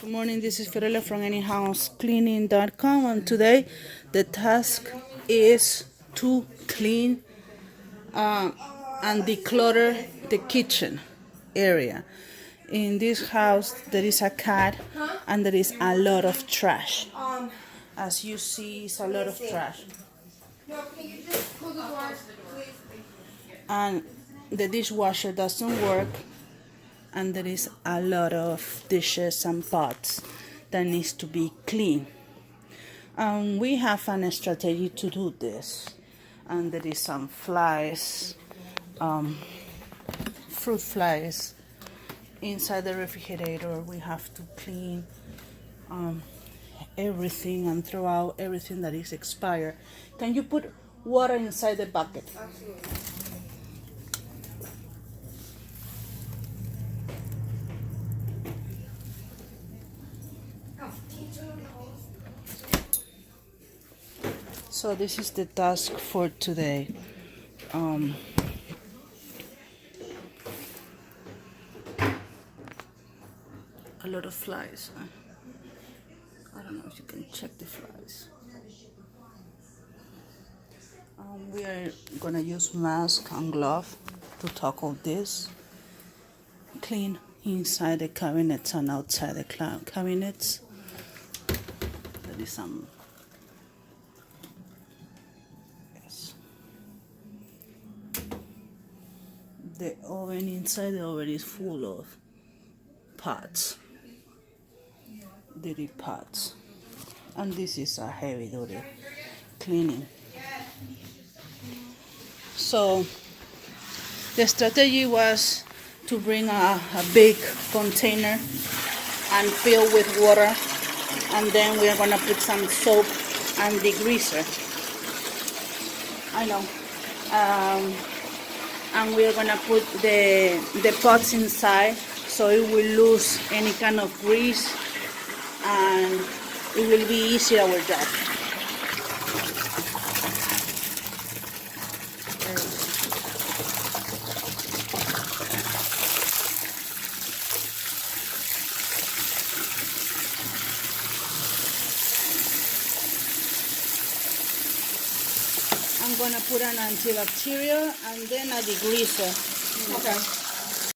Good morning, this is Fiorella from anyhousecleaning.com, and today the task is to clean and declutter the kitchen area. In this house there is a cat and there is a lot of trash. As you see, it's a lot of trash. And the dishwasher doesn't work, and there is a lot of dishes and pots that needs to be cleaned. We have a strategy to do this, and there is some flies, fruit flies inside the refrigerator. We have to clean everything and throw out everything that is expired. Can you put water inside the bucket? So this is the task for today. A lot of flies. I don't know if you can check the flies. We are gonna use mask and glove to tackle this. Clean inside the cabinets and outside the cabinets. There is some. The oven, inside the oven is full of pots, dirty pots, and this is a heavy duty cleaning. So the strategy was to bring a big container and fill with water, and then we are going to put some soap and degreaser. I know. And we are going to put the pots inside so it will lose any kind of grease and it will be easier our job. I'm going to put an antibacterial and then a degreaser. Okay.